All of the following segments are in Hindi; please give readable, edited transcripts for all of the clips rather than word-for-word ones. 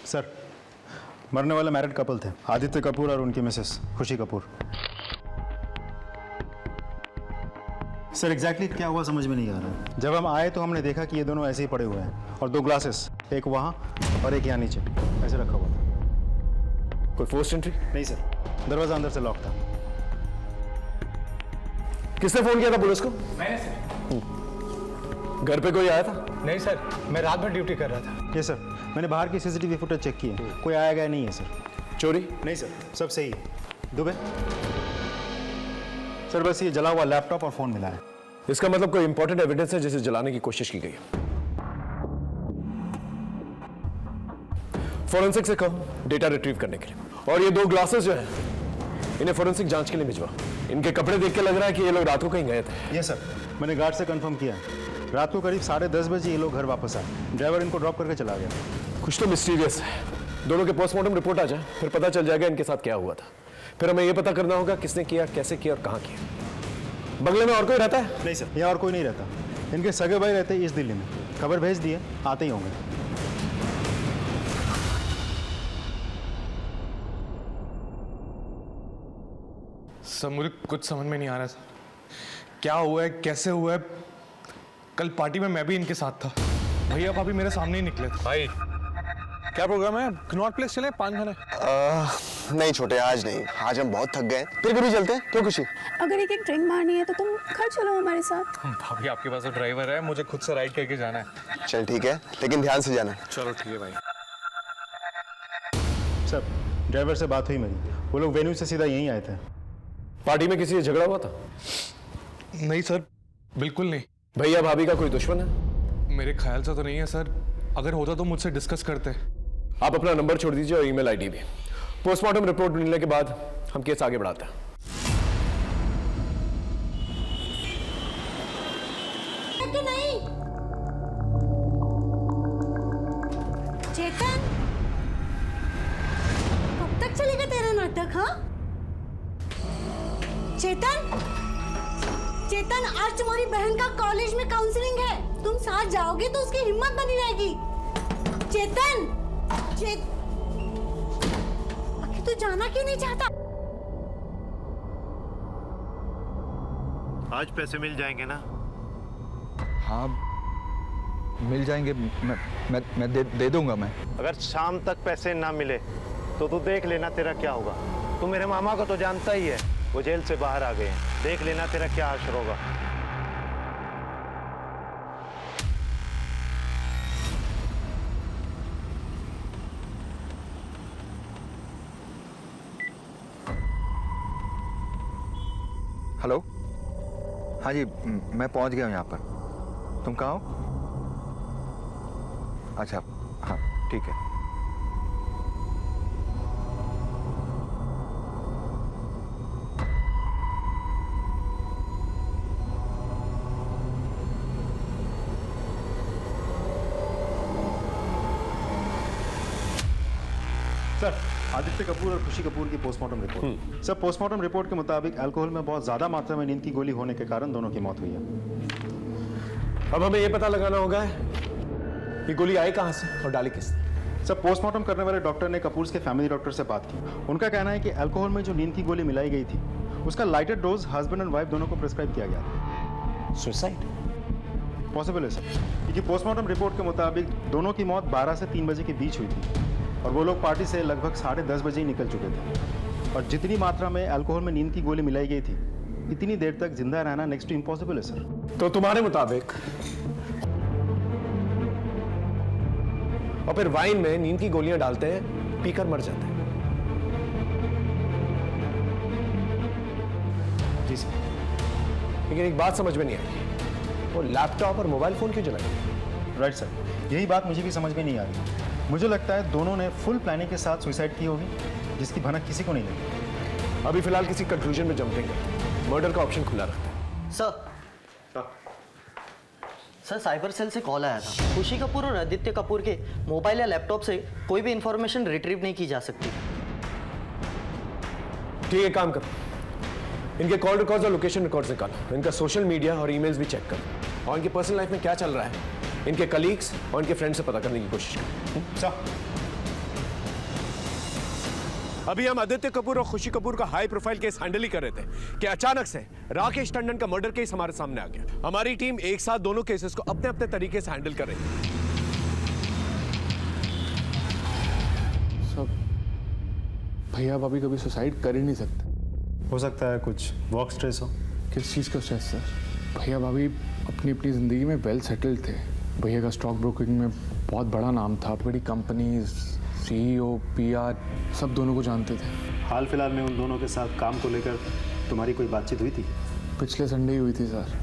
सर, मरने वाले मैरिड कपल थे, आदित्य कपूर और उनकी मिसेस खुशी कपूर। सर एग्जैक्टली क्या हुआ समझ में नहीं आ रहा। जब हम आए तो हमने देखा कि ये दोनों ऐसे ही पड़े हुए हैं और दो ग्लासेस, एक वहाँ और एक यहाँ नीचे ऐसे रखा हुआ था। कोई फोर्स्ड एंट्री? नहीं सर, दरवाजा अंदर से लॉक था। किसने फोन किया था पुलिस को? मैंने सर। घर पे कोई आया था? नहीं सर, मैं रात भर ड्यूटी कर रहा था। ये सर, मैंने बाहर की सीसीटीवी फुटेज चेक की है, कोई आया गया नहीं है सर। चोरी? नहीं सर, सब सही है। दुबे सर, बस ये जला हुआ लैपटॉप और फोन मिला है। इसका मतलब कोई इंपॉर्टेंट एविडेंस है जिसे जलाने की कोशिश की गई है। फोरेंसिक से कहो डेटा रिट्रीव करने के लिए। और ये दो ग्लासेस जो है इन्हें फोरेंसिक जांच के लिए भिजवा। इनके कपड़े देख के लग रहा है कि ये लोग रात को कहीं गए थे। ये सर, मैंने गार्ड से कंफर्म किया, रात को करीब 10:30 बजे ये लोग घर वापस आए। ड्राइवर इनको ड्रॉप करके चला गया। कुछ तो मिस्टीरियस है। दोनों के पोस्टमार्टम रिपोर्ट आ जाए फिर पता चल जाएगा इनके साथ क्या हुआ था। फिर हमें यह पता करना होगा किसने किया, कैसे किया और कहां किया। बंगले में और कोई रहता है? नहीं सर, यहाँ और कोई नहीं रहता। इनके सगे भाई रहते हैं ईस्ट दिल्ली में। खबर भेज दिए, आते ही होंगे। सर मुझे कुछ समझ में नहीं आ रहा सर, क्या हुआ है, कैसे हुआ है। कल पार्टी में मैं भी इनके साथ था, भैया भाभी मेरे सामने ही निकले थे। भाई क्या प्रोग्राम है? कनॉट प्लेस चले पान खाने? नहीं छोटे, आज नहीं। आज हम बहुत थक गए, फिर कभी चलते हैं। क्यों खुशी? अगर एक ड्रिंक मारनी है तो तुम घर चलो हमारे साथ। भाभी आपके पास तो ड्राइवर है, मुझे खुद से राइड करके जाना है। चल ठीक है, लेकिन ध्यान से जाना। चलो ठीक है भाई। सर, ड्राइवर से बात हुई मेरी, वो लोग वेन्यू से सीधा यहीं आए थे। पार्टी में किसी से झगड़ा हुआ था? नहीं सर, बिल्कुल नहीं। भैया भाभी का कोई दुश्मन है? मेरे ख्याल से तो नहीं है सर, अगर होता तो मुझसे डिस्कस करते। आप अपना नंबर छोड़ दीजिए और ईमेल आईडी भी। पोस्टमार्टम रिपोर्ट मिलने के बाद हम केस आगे बढ़ाते हैं। कि नहीं चेतन, कब तक चलेगा तेरा नाटक? हाँ चेतन, चेतन आज तुम्हारी बहन का कॉलेज में काउंसलिंग है, तुम साथ जाओगे तो उसकी हिम्मत बनी रहेगी। चेतन, आखिर तू जाना क्यों नहीं चाहता? आज पैसे मिल जाएंगे ना? हाँ मिल जाएंगे, मैं दे दूंगा मैं। अगर शाम तक पैसे ना मिले तो तू देख लेना तेरा क्या होगा। तू मेरे मामा को तो जानता ही है, वो जेल से बाहर आ गए हैं। देख लेना तेरा क्या असर होगा। हेलो, हाँ जी, मैं पहुंच गया हूँ यहाँ पर। तुम कहाँ हो? अच्छा हाँ ठीक है। सर, आदित्य कपूर और खुशी कपूर की postmortem report. Sir, postmortem report के मुताबिक अल्कोहल में बहुत ज्यादा मात्रा में नींद की गोली होने के कारण दोनों की मौत हुई है। अब हमें यह पता लगाना होगा ये गोली आई कहां से और डाली किसने। सर, पोस्टमार्टम करने वाले डॉक्टर ने कपूर के फैमिली डॉक्टर से बात की। उनका कहना है कि अल्कोहल में जो नींद की गोली मिलाई गई थी उसका lighter dose husband and wife दोनों को प्रिस्क्राइब किया गया था। सुसाइड पॉसिबल है सर, क्योंकि पोस्टमार्टम रिपोर्ट के मुताबिक दोनों की मौत 12 से 3 बजे के बीच हुई थी और वो लोग पार्टी से लगभग 10:30 बजे ही निकल चुके थे। और जितनी मात्रा में अल्कोहल में नींद की गोली मिलाई गई थी इतनी देर तक जिंदा रहना नेक्स्ट टू इम्पॉसिबल है सर। तो तुम्हारे मुताबिक और फिर वाइन में नींद की गोलियां डालते हैं, पीकर मर जाते हैं। जी सर। लेकिन एक बात समझ में नहीं आई, वो लैपटॉप और मोबाइल फोन क्यों जलाए? राइट सर, यही बात मुझे भी समझ में नहीं आ रही। मुझे लगता है दोनों ने फुल प्लानिंग के साथ सुसाइड की होगी जिसकी भनक किसी को नहीं लगी। अभी फिलहाल किसी कंक्लूजन में जंपिंग है, मर्डर का ऑप्शन खुला रखते हैं। सर साइबर सेल से कॉल आया था। खुशी कपूर और आदित्य कपूर के मोबाइल या लैपटॉप से कोई भी इंफॉर्मेशन रिट्रीव नहीं की जा सकती। ठीक है, काम करो, इनके कॉल रिकॉर्ड्स और लोकेशन रिकॉर्ड्स निकालो, इनका सोशल मीडिया और ईमेल्स भी चेक करो और इनकी पर्सनल लाइफ में क्या चल रहा है इनके कलीग्स और इनके फ्रेंड्स से पता करने की कोशिश करो। सर, अभी हम आदित्य कपूर और खुशी कपूर का हाई प्रोफाइल केस हैंडल ही कर रहे थे कि अचानक से राकेश टंडन का मर्डर केस हमारे सामने आ गया। हमारी टीम एक साथ दोनों केसेस को अपने अपने तरीके से हैंडल कर रही है। सब भैया भाभी कभी सुसाइड कर ही नहीं सकते। हो सकता है कुछ वर्क स्ट्रेस हो। किस चीज़ का स्ट्रेस सर? भैया भाभी अपनी अपनी ज़िंदगी में वेल सेटल्ड थे। भैया का स्टॉक ब्रोकिंग में बहुत बड़ा नाम था, बड़ी कंपनीज, सीईओ, पीआर सब दोनों को जानते थे। हाल फिलहाल में उन दोनों के साथ काम को लेकर तुम्हारी कोई बातचीत हुई थी? पिछले संडे ही हुई थी सर।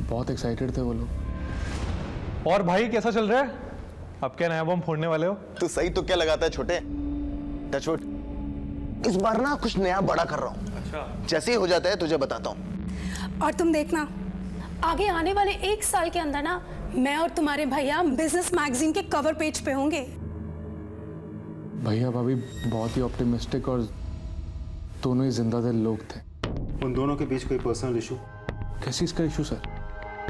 बहुत एक्साइटेड थे वो लोग। और भाई कैसा चल रहा है? अब क्या नया बम फोड़ने वाले हो? तू सही तो क्या लगाता है छोटे? टचवुड। इस बार ना कुछ नया बड़ा कर रहा हूँ। अच्छा। जैसे ही हो जाता है तुझे बताता हूँ। और तुम देखना, आगे आने वाले 1 साल के अंदर ना मैं और तुम्हारे भैया बिजनेस मैगजीन के कवर पेज पे होंगे। भैया भाभी बहुत ही ऑप्टिमिस्टिक और दोनों ही जिंदा दिल लोग थे। उन दोनों के बीच कोई पर्सनल इशू? किस चीज़ का इशू सर?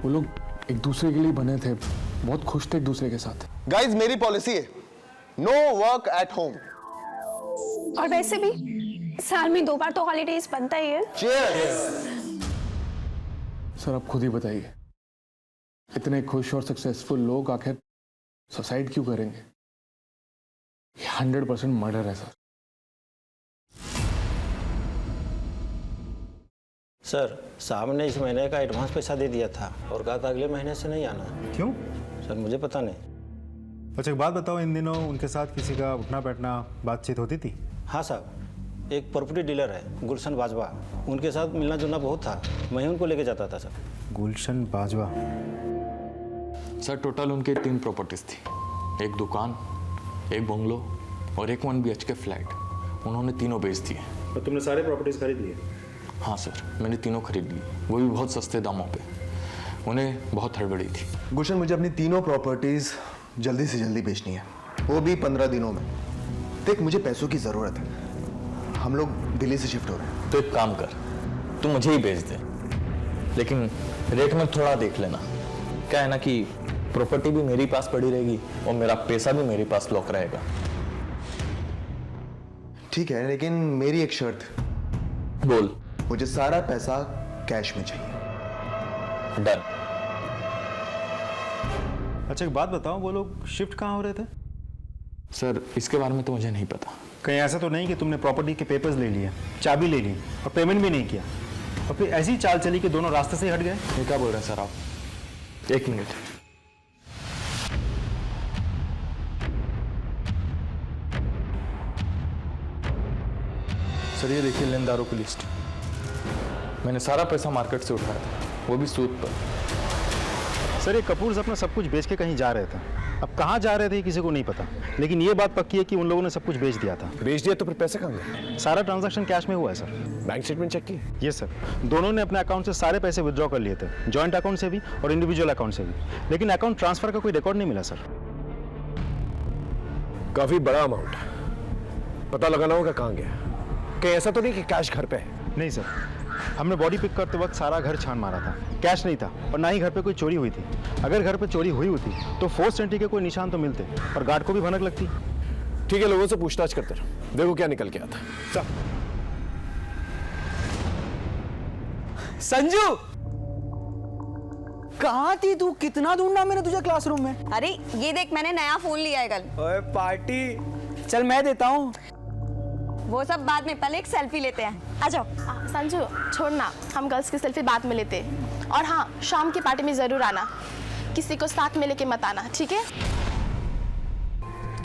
वो लोग एक दूसरे के लिए बने थे, बहुत खुश थे एक दूसरे के साथ। गाइस मेरी पॉलिसी है, नो वर्क एट होम। और वैसे भी साल में 2 बार तो हॉलीडेज बनता ही है। चीयर्स। सर आप खुद ही बताइए, इतने खुश और सक्सेसफुल लोग आखिर सुसाइड क्यों करेंगे? ये 100% मर्डर है सर। सर साहब ने इस महीने का एडवांस पैसा दे दिया था और कहा था अगले महीने से नहीं आना। क्यों? सर मुझे पता नहीं। अच्छा एक बात बताओ, इन दिनों उनके साथ किसी का उठना बैठना बातचीत होती थी? हाँ साहब, एक प्रॉपर्टी डीलर है गुलशन बाजवा, उनके साथ मिलना जुलना बहुत था। मैं ही उनको लेके जाता था सर। गुलशन बाजवा? सर टोटल उनके 3 प्रॉपर्टीज थी, एक दुकान, एक बंगलो और एक 1 BHK फ्लैट। उन्होंने तीनों बेच दिए। तो तुमने सारे प्रॉपर्टीज खरीद लिए? हाँ सर, मैंने तीनों खरीद ली, वो भी बहुत सस्ते दामों पे। उन्हें बहुत हड़बड़ी थी। गुलशन मुझे अपनी तीनों प्रॉपर्टीज जल्दी से जल्दी बेचनी है, वो भी 15 दिनों में। देख मुझे पैसों की ज़रूरत है, हम लोग दिल्ली से शिफ्ट हो रहे हैं। तो एक काम कर, तू मुझे ही बेच दे, लेकिन रेट में थोड़ा देख लेना। क्या है ना कि प्रॉपर्टी भी मेरे पास पड़ी रहेगी और मेरा पैसा भी मेरे पास लॉक रहेगा। ठीक है, लेकिन मेरी एक शर्त। बोल। मुझे सारा पैसा कैश में चाहिए। डन। अच्छा एक बात बताओ, वो लोग शिफ्ट कहाँ हो रहे थे? सर इसके बारे में तो मुझे नहीं पता। कहीं ऐसा तो नहीं कि तुमने प्रॉपर्टी के पेपर्स ले लिए, चाबी ले ली और पेमेंट भी नहीं किया और फिर ऐसी चाल चली कि दोनों रास्ते से हट गए? ये क्या बोल रहे हैं सर आप? 1 मिनट। सर ये देखिए लेनदारों की लिस्ट। मैंने सारा पैसा मार्केट से उठाया था, वो भी सूद पर। सर ये कपूर्स अपना सब कुछ बेच के कहीं जा रहे थे। अब कहाँ जा रहे थे किसी को नहीं पता, लेकिन ये बात पक्की है कि उन लोगों ने सब कुछ बेच दिया था। बेच दिया तो फिर पैसे कहाँ गए? सारा ट्रांजैक्शन कैश में हुआ है सर। बैंक स्टेटमेंट चेक की? ये सर, दोनों ने अपने अकाउंट से सारे पैसे विड्रॉ कर लिए थे, जॉइंट अकाउंट से भी और इंडिविजुअल अकाउंट से भी, लेकिन अकाउंट ट्रांसफर का कोई रिकॉर्ड नहीं मिला सर। काफी बड़ा अमाउंट है, पता लगाना होगा कहाँ गया। कहीं ऐसा तो नहीं कि कैश घर पे है? नहीं सर, हमने बॉडी पिक करते वक्त सारा घर छान मारा था, कैश नहीं था और ना ही घर पे कोई चोरी हुई थी। अगर घर पे चोरी हुई होती तो फोर्स एंट्री के कोई निशान तो मिलते और गार्ड को भी भनक लगती। ठीक है, लोगों से पूछताछ करते रहो, देखो क्या निकल के आता है। चल। संजू कहाँ थी तू? कितना ढूंढा मैंने तुझे क्लासरूम में। अरे ये देख, मैंने नया फोन लिया है कल। ओए पार्टी, चल मैं देता हूँ। वो सब बाद में, पहले एक सेल्फी लेते हैं। आ जाओ। संजू छोड़ना, हम गर्ल्स की सेल्फी बाद में लेते हैं। और हाँ, शाम की पार्टी में जरूर आना, किसी को साथ में लेके मत आना, ठीक है?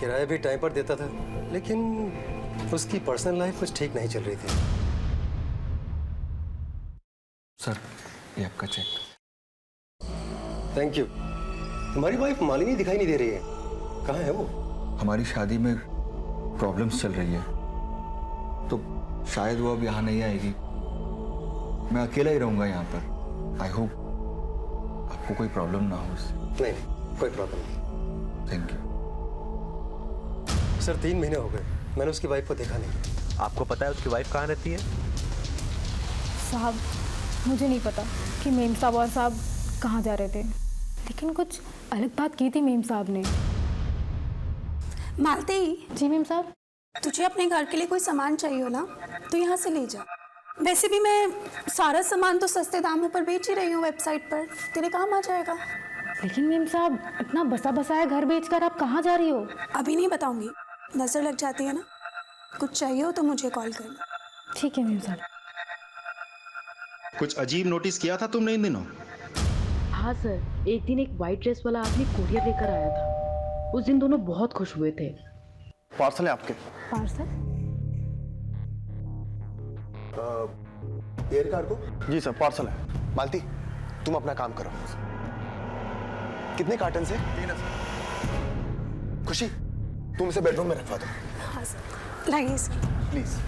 किराया भी टाइम पर देता था, लेकिन उसकी पर्सनल लाइफ कुछ ठीक नहीं चल रही थी। सर ये आपका चेक। Thank you. तुम्हारी वाइफ मालिनी दिखाई नहीं दे रही है, कहाँ है वो? हमारी शादी में प्रॉब्लम्स चल रही है, तो शायद वो अब यहाँ नहीं आएगी। मैं अकेला ही रहूँगा यहाँ पर। आई होप आपको कोई प्रॉब्लम ना हो उससे। नहीं, कोई प्रॉब्लम नहीं। Thank you. सर 3 महीने हो गए, मैंने उसकी वाइफ को देखा नहीं। आपको पता है उसकी वाइफ कहाँ रहती है? साहब मुझे नहीं पता कि मेम साहब और साहब कहाँ जा रहे थे, लेकिन कुछ अलग बात की थी मेम साहब ने। मालती जी मेम साहब। तुझे अपने घर के लिए कोई सामान चाहिए हो ना तो यहाँ से ले जा। वैसे भी मैं सारा सामान तो सस्ते दामों पर बेच ही रही हूँ वेबसाइट पर, तेरे काम आ जाएगा। लेकिन मेम साहब, इतना बसा बसाया घर बेचकर आप कहाँ जा रही हो? अभी नहीं बताऊंगी, नजर लग जाती है ना। कुछ चाहिए हो तो मुझे कॉल करना। ठीक है मेम साहब। कुछ अजीब नोटिस किया था तुमने इन दिनों? हाँ सर, एक दिन एक वाइट ड्रेस वाला आदमी कोरियर लेकर आया था। उस दिन दोनों बहुत खुश हुए थे। पार्सल है आपके? पार्सल? Air cargo? जी सर, पार्सल है। मालती, तुम अपना काम करो। कितने कार्टन से? 3 है सर। खुशी, तुम इसे बेडरूम में रखवा दो। हाँ सर, लाइए सर। प्लीज।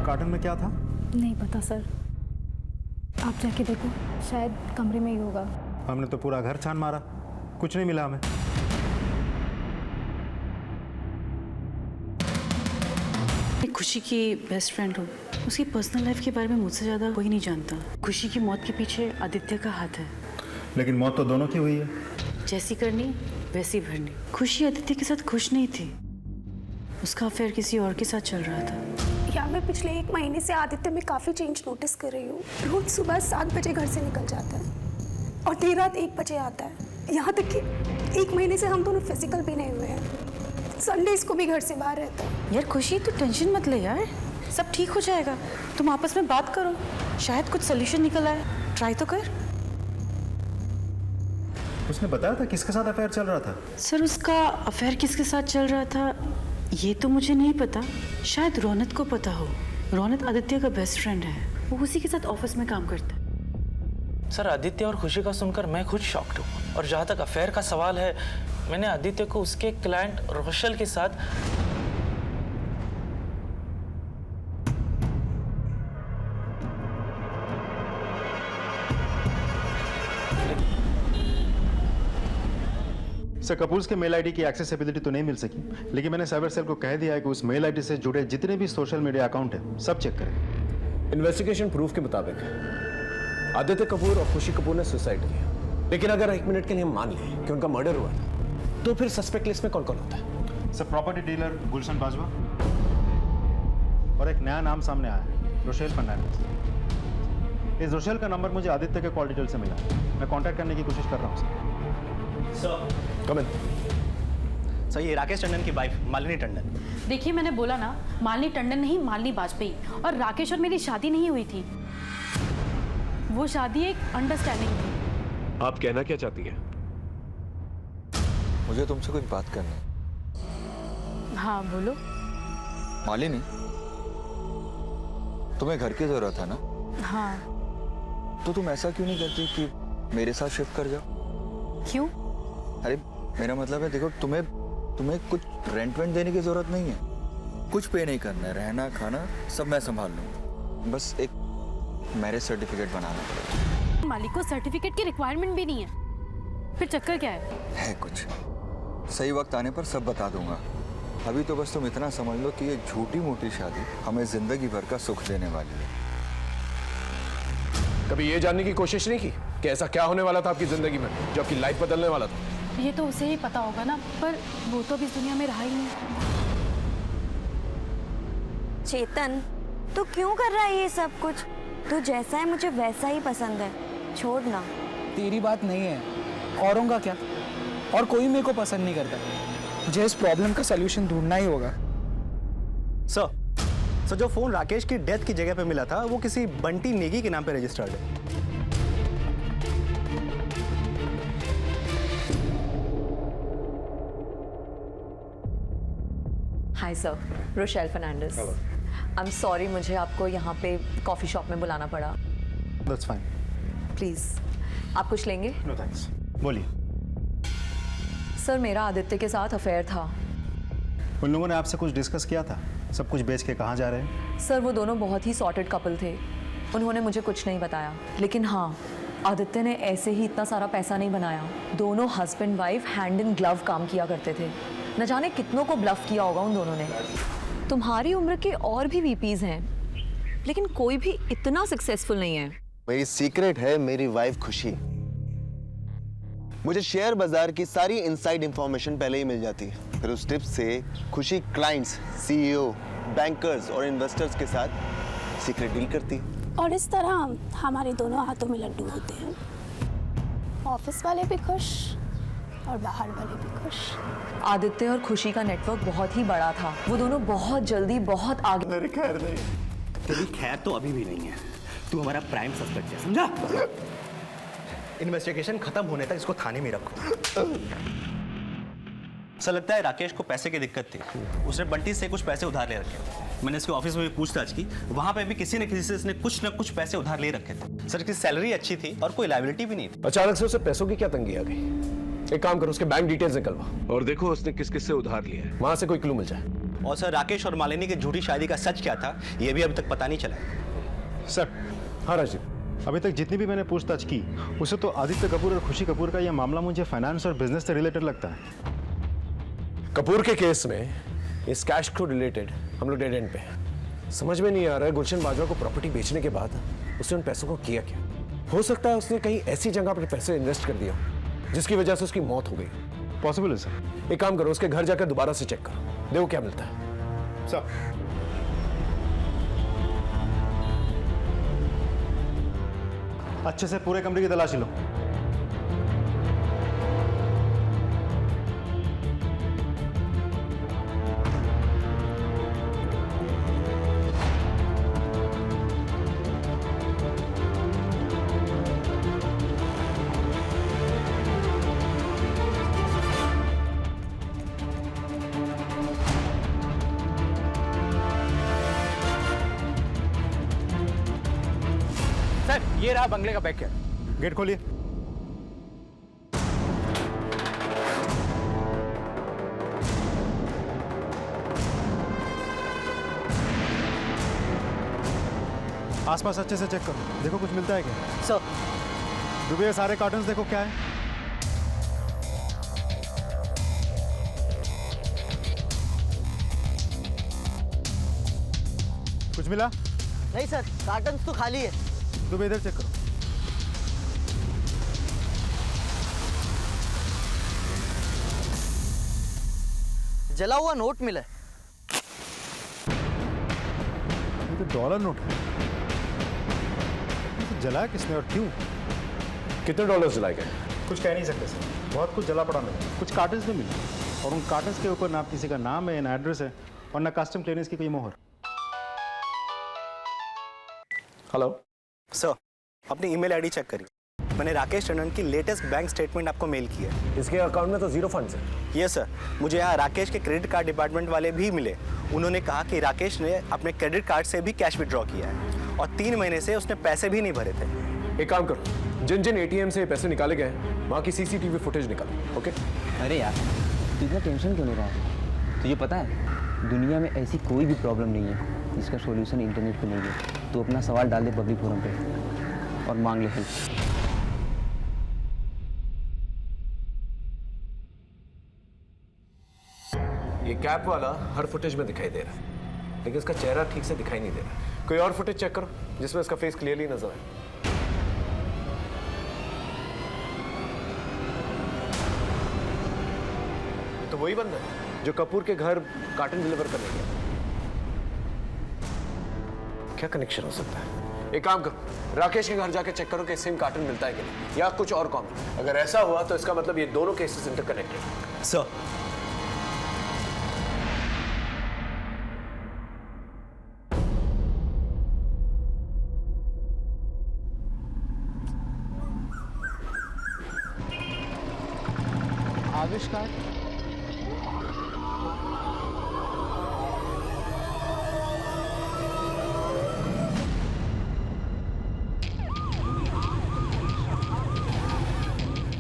कार्टन में क्या था? नहीं पता सर, आप जाके देखो, शायद कमरे में ही होगा। हमने तो पूरा घर छान मारा, कुछ नहीं मिला हमें। मैं खुशी की बेस्ट फ्रेंड हूँ। उसकी पर्सनल लाइफ के बारे में मुझसे ज़्यादा कोई नहीं जानता। खुशी की मौत के पीछे आदित्य का हाथ है। लेकिन मौत तो दोनों की हुई है। जैसी करनी वैसी भरनी। खुशी आदित्य के साथ खुश नहीं थी, उसका अफेयर किसी और के साथ चल रहा था। यार, मैं पिछले 1 महीने से आदित्य में काफ़ी चेंज नोटिस कर रही हूँ। रोज सुबह 7 बजे घर से निकल जाता है और देर रात 1 बजे आता है। यहाँ तक कि 1 महीने से हम दोनों फिजिकल भी नहीं हुए हैं। संडेज को भी घर से बाहर रहता है। यार खुशी, तू टेंशन मत ले यार, सब ठीक हो जाएगा। तुम आपस में बात करो, शायद कुछ सोल्यूशन निकल आए। ट्राई तो कर। उसने बताया था किसके साथ अफेयर चल रहा था? सर, उसका अफेयर किसके साथ चल रहा था ये तो मुझे नहीं पता। शायद रौनक को पता हो। रौनक आदित्य का बेस्ट फ्रेंड है, वो उसी के साथ ऑफिस में काम करता है। सर, आदित्य और खुशी का सुनकर मैं खुद शॉक्ड हूँ। और जहाँ तक अफेयर का सवाल है, मैंने आदित्य को उसके क्लाइंट रोशल के साथ सर, कपूर्स के मेल आईडी की एक्सेसिबिलिटी तो नहीं मिल सकी, लेकिन मैंने साइबर सेल को कह दिया है कि उस मेल आईडी से जुड़े जितने भी सोशल मीडिया अकाउंट है सब चेक करें। इन्वेस्टिगेशन प्रूफ के मुताबिक आदित्य कपूर और खुशी कपूर ने सुसाइड किया। लेकिन अगर 1 मिनट के लिए मान लें कि उनका मर्डर हुआ था, तो फिर सस्पेक्ट लिस्ट में कौन कौन होता है? सर, प्रॉपर्टी डीलर गुलशन बाजवा और एक नया नाम सामने आया है, रोशेल फर्नांडिस। इस रोशेल का नंबर मुझे आदित्य के कॉल डिटेल से मिला। मैं कांटेक्ट करने की कोशिश कर रहा हूँ सर। कम इन। सर, ये राकेश टंडन की वाइफ मालिनी टंडन। देखिए, मैंने बोला ना, मालिनी टंडन नहीं, मालिनी वाजपेयी। और राकेश और मेरी शादी नहीं हुई थी, वो शादी एक अंडरस्टैंडिंग थी। आप कहना क्या चाहती हैं? मुझे तुमसे कुछ बात करनी है। हाँ बोलो। मालिनी, तुम्हें घर की जरूरत है ना? हाँ। तो तुम ऐसा क्यों नहीं करती कि मेरे साथ शिफ्ट कर जाओ? क्यों? अरे मेरा मतलब है, देखो, तुम्हें कुछ रेंट वेंट देने की जरूरत नहीं है। कुछ पे नहीं करना है, रहना खाना सब मैं संभाल लूँगा। बस एक मैरिज सर्टिफिकेट बनाना पड़ेगा। मालिक को सर्टिफिकेट की रिक्वायरमेंट भी नहीं है, फिर चक्कर क्या है कुछ। सही वक्त आने पर सब बता दूंगा। अभी तो बस तुम इतना समझ लो कि ये झूठी मोटी शादी हमें जिंदगी भर का सुख देने वाली है। कभी ये जानने की कोशिश नहीं की कि ऐसा क्या होने वाला था आपकी जिंदगी में जो आपकी लाइफ बदलने वाला था? ये तो उसे ही पता होगा ना, पर वो तो अभी इस दुनिया में रहा ही नहीं। चेतन, तू क्यों कर रहा है ये सब कुछ? तू जैसा है मुझे वैसा ही पसंद है, छोड़ ना। तेरी बात नहीं है, औरों का क्या? और कोई मेरे को पसंद नहीं करता। मुझे इस प्रॉब्लम का सलूशन ढूंढना ही होगा। सर, जो फोन राकेश की डेथ की जगह पे मिला था वो किसी बंटी नेगी के नाम पे रजिस्टर्ड है। Hi sir, Rochelle Fernandes. I am sorry, मुझे आपको यहाँ पे कॉफ़ी शॉप में बुलाना पड़ा। That's fine. प्लीज़, आप कुछ लेंगे? No thanks. बोलिए। सर, मेरा आदित्य के साथ अफेयर था। उन लोगों ने आपसे कुछ डिस्कस किया था? सब कुछ बेच के कहाँ जा रहे हैं? सर, वो दोनों बहुत ही सॉर्टेड कपल थे। उन्होंने मुझे कुछ नहीं बताया, लेकिन हाँ, आदित्य ने ऐसे ही इतना सारा पैसा नहीं बनाया। दोनों husband wife hand in glove काम किया करते थे। न जाने कितनों को ब्लफ किया होगा उन दोनों ने। तुम्हारी उम्र के और भी वीपीज हैं, लेकिन कोई भी इतना सक्सेसफुल नहीं है। मेरी सीक्रेट है मेरी वाइफ खुशी। मुझे शेयर बाजार की सारी इनसाइड इंफॉर्मेशन पहले ही मिल जाती है, फिर उस टिप्स से खुशी क्लाइंट्स, सीईओ, बैंकर्स और इन्वेस्टर्स के साथ सीक्रेट डील करती है। और इस तरह हमारे दोनों हाथों में लड्डू होते हैं। ऑफिस वाले भी खुश और बाहर वाले भी खुश। आदित्य और खुशी का नेटवर्क बहुत ही बड़ा था, वो दोनों बहुत जल्दी बहुत आगे। मेरे खैर नहीं, तेरी खैर तो अभी भी नहीं है। तू हमारा प्राइम सस्पेक्ट है, समझा? इन्वेस्टिगेशन खत्म होने तक इसको थाने में रखो। ऐसा लगता है राकेश को पैसे की दिक्कत थी, उसने बंटी से कुछ पैसे उधार ले रखे। मैंने इसके ऑफिस में भी पूछताछ की, वहां पे भी किसी न किसी से इसने कुछ न कुछ पैसे उधार ले रखे थे। सर की सैलरी अच्छी थी और कोई लायबिलिटी भी नहीं थी। अचानक से उसे पैसों की क्या तंगी आ गई? एक काम करो, उसके बैंक डिटेल्स निकलवा और देखो उसने किस किस से उधार लिया है, वहां से कोई क्लू मिल जाए। और सर राकेश और मालिनी की झूठी शादी का सच क्या था, ये भी अभी तक पता नहीं चला। सर। हाँ राजीव, अभी तक जितनी भी मैंने पूछताछ की उसे तो आदित्य कपूर और खुशी कपूर का यह मामला मुझे फाइनेंस और बिजनेस से रिलेटेड लगता है। कपूर के केस में इस कैश को रिलेटेड हम लोग डेड एंड पे हैं। समझ में नहीं आ रहा है गुलशन बाजवा को प्रॉपर्टी बेचने के बाद उसने उन पैसों को किया क्या। हो सकता है उसने कहीं ऐसी जगह अपने पैसे इन्वेस्ट कर दिया जिसकी वजह से उसकी मौत हो गई। पॉसिबल है सर। एक काम करो, उसके घर जाकर दोबारा से चेक करो, देखो क्या मिलता है। सर अच्छे से पूरे कमरे की तलाशी लो। सर ये रहा बंगले का बैक। गेट खोलिए। आसपास अच्छे से चेक करो, देखो कुछ मिलता है क्या। सर डूबे हुए सारे कार्टन्स देखो क्या है। कुछ मिला? नहीं सर, कार्टन्स तो खाली है। डूबे इधर चेक करो। जला हुआ नोट मिला है। ये तो डॉलर नोट है। तो जलाया किसने और क्यों? कितने डॉलर जलाए गए? कुछ कह नहीं सकते सर, बहुत कुछ जला पड़ा मिला। कुछ कार्टन्स भी मिले और उन कार्टन्स के ऊपर ना किसी का नाम है, ना एड्रेस है और ना कस्टम क्लियरेंस की कोई मोहर। हेलो सर, अपनी ईमेल आईडी चेक करिए। मैंने राकेश टंडन की लेटेस्ट बैंक स्टेटमेंट आपको मेल की है। इसके अकाउंट में तो जीरो फंड्स है। यस सर, मुझे यहाँ राकेश के क्रेडिट कार्ड डिपार्टमेंट वाले भी मिले। उन्होंने कहा कि राकेश ने अपने क्रेडिट कार्ड से भी कैश विड्रॉ किया है और 3 महीने से उसने पैसे भी नहीं भरे थे। एक काम करो, जिन जिन एटीएम से पैसे निकाले गए वहाँ की सीसीटीवी फुटेज निकालो। ओके? अरे यार तू इतना टेंशन क्यों ले रहा है? तुझे पता है दुनिया में ऐसी कोई भी प्रॉब्लम नहीं है जिसका सॉल्यूशन इंटरनेट पे नहीं है। तो अपना सवाल डाल दे पब्लिक फोरम पे और मांग ले हेल्प। ये कैप वाला हर फुटेज में दिखाई दे रहा है, लेकिन इसका चेहरा ठीक से दिखाई नहीं दे रहा। कोई और फुटेज चेक करो जिसमें इसका फेस क्लियरली नजर आए। तो वही बंदा है जो कपूर के घर कार्टन डिलीवर करने गया। क्या कनेक्शन हो सकता है? एक काम करो, राकेश के घर जाके चेक करो कि सेम कार्टन मिलता है कि नहीं, या कुछ और कॉमन। अगर ऐसा हुआ तो इसका मतलब ये दोनों केसेस इंटरकनेक्टेड। सर आविष्कार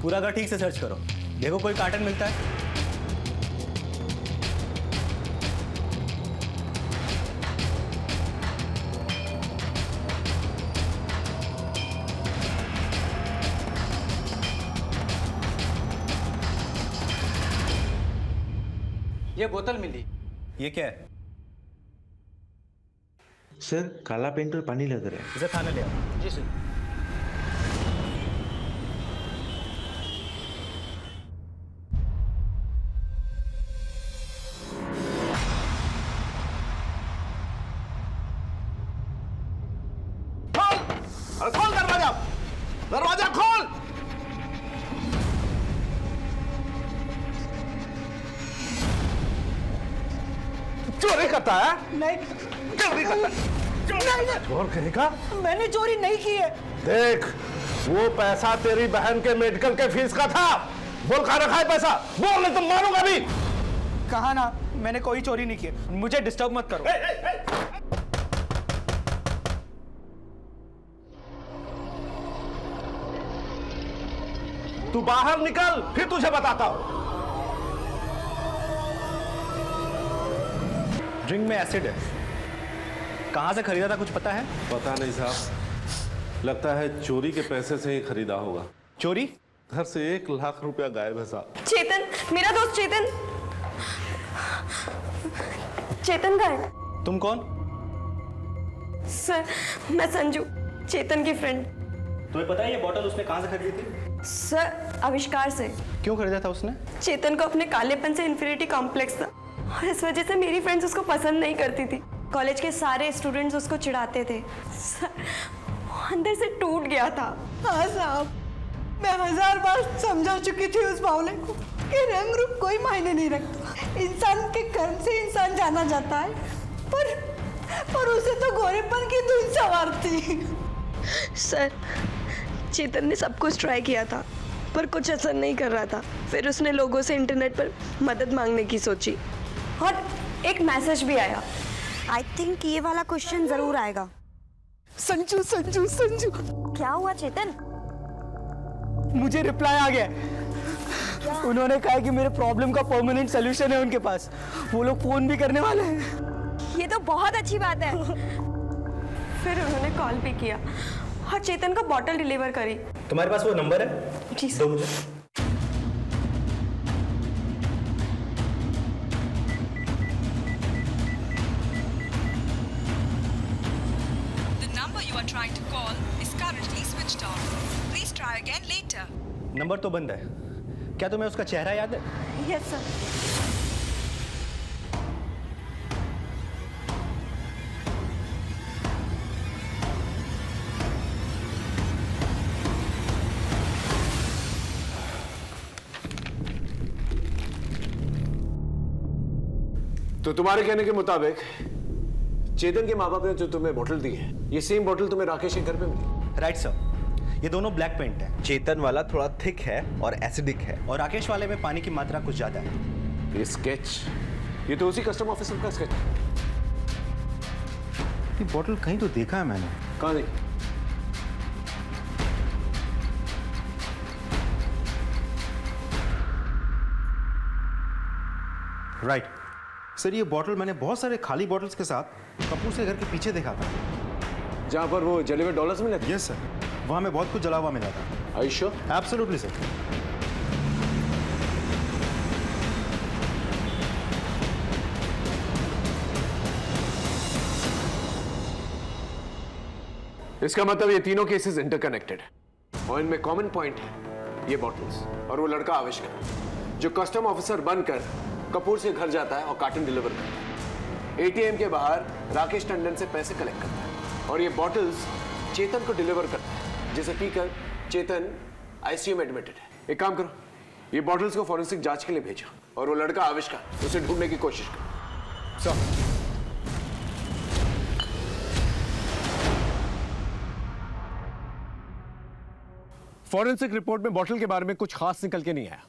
पूरा घर ठीक से सर्च करो, देखो कोई कार्टन मिलता है। ये बोतल मिली। ये क्या है? सर काला पेंट और पानी लग रहा है। इसे थाने ले आओ। जी सर। खोल दरवाजा, दरवाजा खोल। चोरी करता है? नहीं। चोरी करता है? चोर कहेगा? मैंने चोरी नहीं की है। देख, वो पैसा तेरी बहन के मेडिकल के फीस का था। बोल कहाँ रखा है पैसा? बोल नहीं तो मारूंगा भी। कहा ना, मैंने कोई चोरी नहीं की है। मुझे डिस्टर्ब मत करो। तू बाहर निकल, फिर तुझे बताता हूं। ड्रिंक में एसिड है। कहां से खरीदा था कुछ पता है? पता नहीं साहब, लगता है चोरी के पैसे से ही खरीदा होगा। चोरी? घर से 1 लाख रुपया गायब है साहब। चेतन, मेरा दोस्त चेतन। चेतन का है। तुम कौन? सर, मैं संजू, चेतन की फ्रेंड। तुम्हें पता है ये बोतल उसने कहां से खरीदी थी? सर, आविष्कार से। क्यों खरीदा था उसने? चेतन को अपने कालेपन से इन्फिनिटी कॉम्प्लेक्स था और इस वजह से मेरी फ्रेंड्स उसको पसंद नहीं करती थी। कॉलेज के सारे स्टूडेंट्स उसको चिढ़ाते थे। सर, अंदर से टूट गया था। हाँ साहब, मैं 1000 बार समझा चुकी थी उस बावले को कि रंग रूप कोई मायने नहीं रखता। इंसान के कर्म से इंसान जाना जाता है, पर उसे तो गोरेपन की धुन सवारती। सर, चेतन ने सब कुछ ट्राई किया था पर कुछ असर नहीं कर रहा था। फिर उसने लोगों से इंटरनेट पर मदद मांगने की सोची और एक मैसेज भी आया। आई थिंक ये वाला क्वेश्चन जरूर आएगा। संजू संजू संजू। क्या हुआ चेतन? मुझे रिप्लाई आ गया। उन्होंने कहा कि मेरे प्रॉब्लम का परमानेंट सोल्यूशन है उनके पास। वो लोग फोन भी करने वाले हैं। ये तो बहुत अच्छी बात है। फिर उन्होंने कॉल भी किया और चेतन को बॉटल डिलीवर करी। तुम्हारे पास वो नंबर है? जी दो मुझे। The number you are trying to call is currently switched off. Please try again later. Number तो बंद है। क्या तुम्हें उसका चेहरा याद है? Yes sir. तो तुम्हारे कहने के मुताबिक चेतन के माँ बाप ने जो तुम्हें बोतल दी है, ये सेम बोतल तुम्हें राकेश के घर पे मिली? राइट सर, ये दोनों ब्लैक पेंट है। चेतन वाला थोड़ा थिक है और एसिडिक है, और राकेश वाले में पानी की मात्रा कुछ ज्यादा है। ये स्केच, ये तो उसी कस्टम ऑफिसर का स्केच। ये बोतल कहीं तो देखा है मैंने। कहाँ देखी? राइट सर, ये बॉटल मैंने बहुत सारे खाली बॉटल्स के साथ कपूर से घर के पीछे देखा था, जहां पर वो जले हुए डॉलर्स मिले थे। यस सर, वहां में बहुत कुछ जला हुआ मिला था। Are you sure? Absolutely sir. इसका मतलब ये तीनों केसेस इंटरकनेक्टेड है और इनमें कॉमन पॉइंट है, ये बॉटल्स और वो लड़का आविष्कार, जो कस्टम ऑफिसर बनकर कपूर से घर जाता है और कार्टन डिलीवर करता है। एटीएम के बाहर राकेश टंडन से पैसे कलेक्ट करता है और ये बॉटल्स चेतन को डिलीवर करता है, जिसे पीकर चेतन आईसीयू में एडमिटेड है। एक काम करो, ये बॉटल्स को फॉरेंसिक जांच के लिए भेजो और वो लड़का आविष्कार, उसे ढूंढने की कोशिश करो। सर, फॉरेंसिक रिपोर्ट में बॉटल के बारे में कुछ खास निकल के नहीं आया।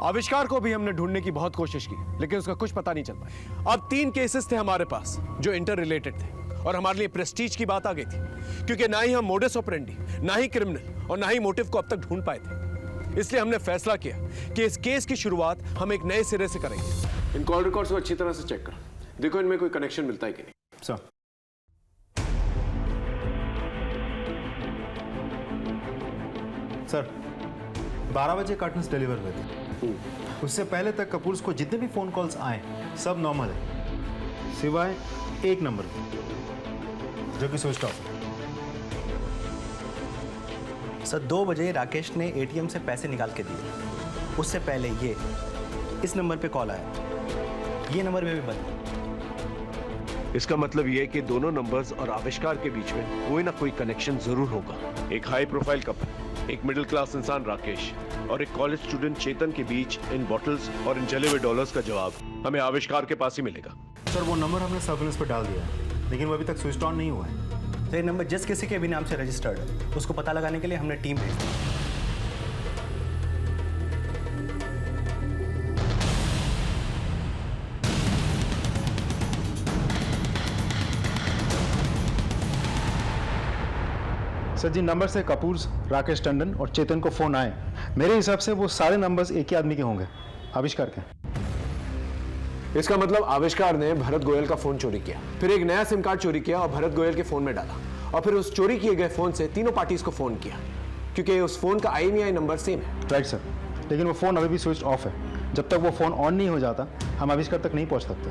आविष्कार को भी हमने ढूंढने की बहुत कोशिश की, लेकिन उसका कुछ पता नहीं चल पाया। अब 3 केसेस थे हमारे पास जो इंटर रिलेटेड थे और हमारे लिए प्रेस्टीज की बात आ गई थी, क्योंकि ना ही हम मोडस ऑपरेंडी, ना ही क्रिमिनल और ना ही मोटिव को अब तक ढूंढ पाए थे। इसलिए हमने फैसला किया कि इस केस की शुरुआत हम एक नए सिरे से करेंगे। इन कॉल रिकॉर्ड्स को अच्छी तरह से चेक करो, देखो इनमें कोई कनेक्शन मिलता है कि नहीं। सर, सर 12 बजे कार्टन्स डिलीवर हुए थे। उससे पहले तक कपूर्स को जितने भी फ़ोन कॉल्स आए सब नॉर्मल है, सिवाय एक नंबर जो कि स्विच ऑफ है। सर 2 बजे राकेश ने एटीएम से पैसे निकाल के दिए, उससे पहले ये इस नंबर पे कॉल आया, ये नंबर में भी बंद। इसका मतलब ये कि दोनों नंबर्स और आविष्कार के बीच में कोई ना कोई कनेक्शन जरूर होगा। एक हाई प्रोफाइल कपल, एक मिडिल क्लास इंसान राकेश और एक कॉलेज स्टूडेंट चेतन के बीच इन बॉटल्स और इन जले हुए डॉलर्स का जवाब हमें आविष्कार के पास ही मिलेगा। सर वो नंबर हमने सर्विलेंस पे डाल दिया है, लेकिन वो अभी तक स्विच ऑन नहीं हुआ है। तो ये नंबर जिस किसी के भी नाम से रजिस्टर्ड है, उसको पता लगाने के लिए हमने टीम भेज दी। सर जिन नंबर से कपूर, राकेश टंडन और चेतन को फोन आए, मेरे हिसाब से वो सारे नंबर्स एक ही आदमी के होंगे, आविष्कार के। इसका मतलब आविष्कार ने भरत गोयल का फोन चोरी किया, फिर एक नया सिम कार्ड चोरी किया और भरत गोयल के फोन में डाला, और फिर उस चोरी किए गए फोन से तीनों पार्टीज को फोन किया, क्योंकि उस फोन का IMEI नंबर सेम है। राइट सर, लेकिन वो फोन अभी भी स्विच ऑफ है। जब तक वो फोन ऑन नहीं हो जाता हम आविष्कार तक नहीं पहुंच सकते।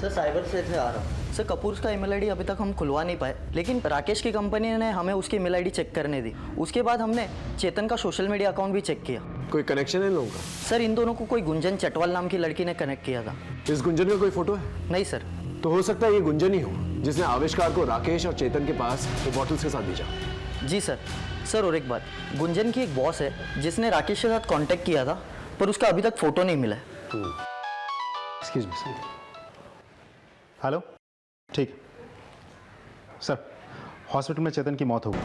सर साइबर सेल से आ रहा हूँ। सर कपूर का ईमेल आईडी अभी तक हम खुलवा नहीं पाए, लेकिन राकेश की कंपनी ने हमें उसकी ईमेल आईडी चेक करने दी। उसके बाद हमने चेतन का सोशल मीडिया अकाउंट भी चेक किया। कोई कनेक्शन है इन लोगों का? सर इन दोनों को कोई गुंजन चटवाल नाम की लड़की ने कनेक्ट किया था। इस गुंजन का कोई फोटो है? नहीं सर। तो हो सकता है ये गुंजन ही हो जिसने आविष्कार को राकेश और चेतन के पास वो बॉटल्स के साथ भेजा। जी सर। सर और एक बात, गुंजन की एक बॉस है जिसने राकेश के साथ कांटेक्ट किया था, पर उसका अभी तक फोटो नहीं मिला है। Excuse me sir. हेलो, ठीक सर, हॉस्पिटल में चेतन की मौत हो गई।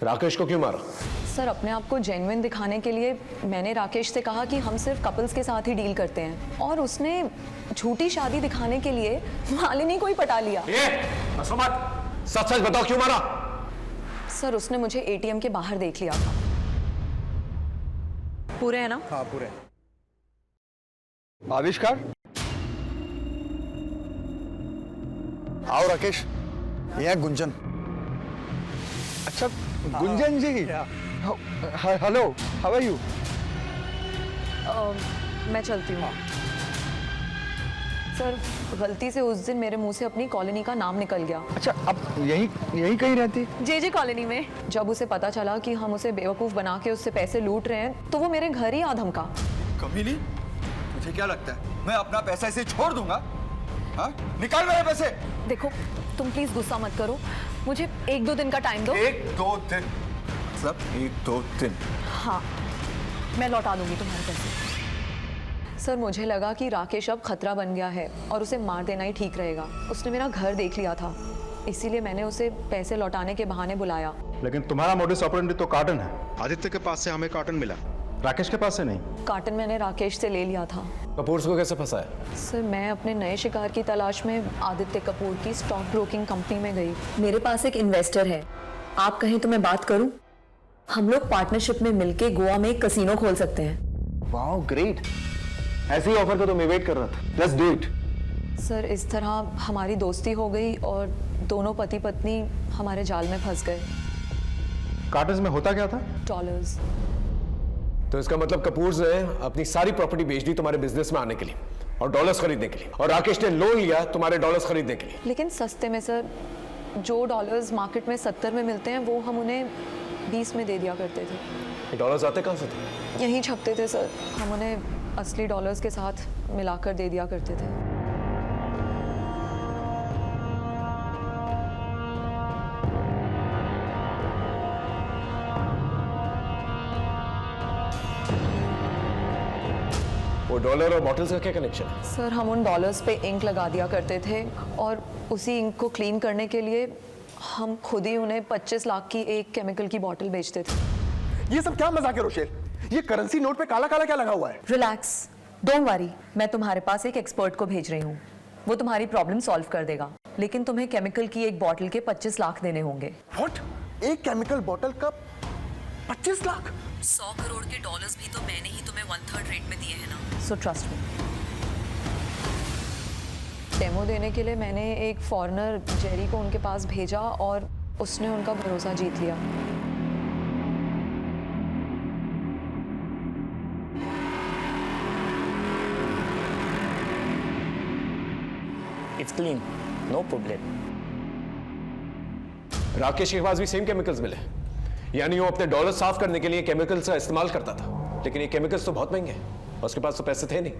राकेश को क्यों मारा? सर अपने आप को जेन्युइन दिखाने के लिए मैंने राकेश से कहा कि हम सिर्फ कपल्स के साथ ही डील करते हैं, और उसने झूठी शादी दिखाने के लिए मालिनी को ही पटा लिया। सच सच बताओ क्यों मारा? सर उसने मुझे ATM के बाहर देख लिया था। पूरे है ना? हाँ पूरे। आविष्कार, आओ राकेश, ये है गुंजन। अच्छा गुंजन जी, हेलो, हाउ आर यू? मैं चलती हूँ। सर गलती से उस दिन मेरे मुंह से अपनी कॉलोनी का नाम निकल गया। अच्छा, अब यही कहीं रहती? JJ कॉलोनी में। जब उसे पता चला कि हम उसे बेवकूफ बना के उससे पैसे लूट रहे हैं, तो वो मेरे घर ही आ धमका। कमीनी, मुझे क्या लगता है मैं अपना पैसा इसे छोड़ दूंगा? हाँ? निकाल मेरे पैसे। देखो तुम प्लीज गुस्सा मत करो, मुझे 1-2 दिन का टाइम दो। 1-2 दिन? सब 1-2 दिन? हाँ, मैं लौटा दूंगी तुम्हारे पैसे। सर मुझे लगा कि राकेश अब खतरा बन गया है और उसे मार देना ही ठीक रहेगा। उसने मेरा घर देख लिया था, इसीलिए मैंने उसे पैसे लौटाने के बहाने बुलाया। लेकिन तुम्हारा मोडिस ऑपरेंडी तो कार्टन है। आदित्य के पास से हमें कार्टन मिला, राकेश के पास से नहीं। कार्टन मैंने राकेश से ले लिया था। कपूर को कैसे फंसाया? सर मैं अपने नए शिकार की तलाश में आदित्य कपूर की स्टॉक ब्रोकिंग कंपनी में गई। मेरे पास एक इन्वेस्टर है, आप कहें तो मैं बात करूं? हम लोग पार्टनरशिप में मिलके गोवा में एक कसीनो खोल सकते हैं। वाओ ग्रेट, ऐसी ऑफर का तो मैं वेट कर रहा था। Let's do it. सर इस तरह हमारी दोस्ती हो गई और दोनों पति पत्नी हमारे जाल में फंस गए। कार्टन में होता क्या था? डॉलर्स। तो इसका मतलब कपूर ने अपनी सारी प्रॉपर्टी बेच दी तुम्हारे बिजनेस में आने के लिए और डॉलर्स खरीदने के लिए, और राकेश ने लोन लिया तुम्हारे डॉलर्स खरीदने के लिए। लेकिन सस्ते में सर, जो डॉलर्स मार्केट में 70 में मिलते हैं वो हम उन्हें 20 में दे दिया करते थे। ये डॉलर्स आते कहाँ से थे? यहीं छपते थे सर, हम उन्हें असली डॉलर्स के साथ मिलाकर दे दिया करते थे। वो डॉलर और बॉटल्स का क्या कनेक्शन है? सर हम उन डॉलर्स पे इंक लगा दिया करते थे और उसी इंक को क्लीन करने के लिए हम खुद ही उन्हें 25 लाख की एक केमिकल की बॉटल बेचते थे। ये सब क्या मजाक है रोशेल? ये करेंसी नोट पे काला काला क्या लगा हुआ है? रिलैक्स, डोंट वरी, मैं तुम्हारे पास एक एक्सपर्ट को भेज रही हूँ, वो तुम्हारी प्रॉब्लम सॉल्व कर देगा, लेकिन तुम्हें केमिकल की एक बॉटल के 25 लाख देने होंगे। व्हाट? एक केमिकल बॉटल का 25 लाख? 100 करोड़ के डॉलर्स भी तो मैंने ही तुम्हें 1/3 रेट में दिए हैं ना, सो ट्रस्ट मी। डेमो देने के लिए मैंने एक फॉरेनर जेरी को उनके पास भेजा और उसने उनका भरोसा जीत लिया। It's clean, no problem. Rakesh के पास भी सेम केमिकल्स मिले, यानी वो अपने डॉलर साफ करने के लिए केमिकल्स का इस्तेमाल करता था, लेकिन ये केमिकल्स तो बहुत महंगे हैं और उसके पास तो पैसे थे नहीं।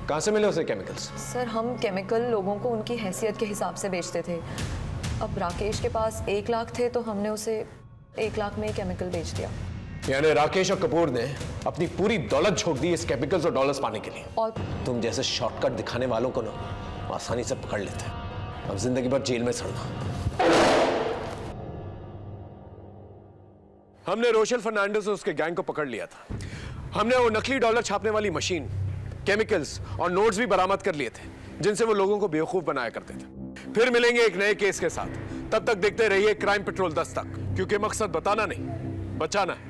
कहाँ से मिले उसे केमिकल्स? सर हम केमिकल लोगों को उनकी हैसियत के हिसाब से बेचते थे। अब राकेश के पास 1 लाख थे तो हमने उसे 1 लाख में केमिकल बेच दिया। यानी राकेश और कपूर ने अपनी पूरी दौलत झोंक दी इस केमिकल्स और डॉलर्स पाने के लिए। और तुम जैसे शॉर्टकट दिखाने वालों को ना आसानी से पकड़ लेते हैं। अब जिंदगी भर जेल में सड़ना। हमने रोशेल फर्नांडिस और उसके गैंग को पकड़ लिया था। हमने वो नकली डॉलर छापने वाली मशीन, केमिकल्स और नोट्स भी बरामद कर लिए थे, जिनसे वो लोगों को बेवकूफ बनाया करते थे। फिर मिलेंगे एक नए केस के साथ। तब तक देखते रहिए क्राइम पेट्रोल 10 तक, क्योंकि मकसद बताना नहीं, बचाना है।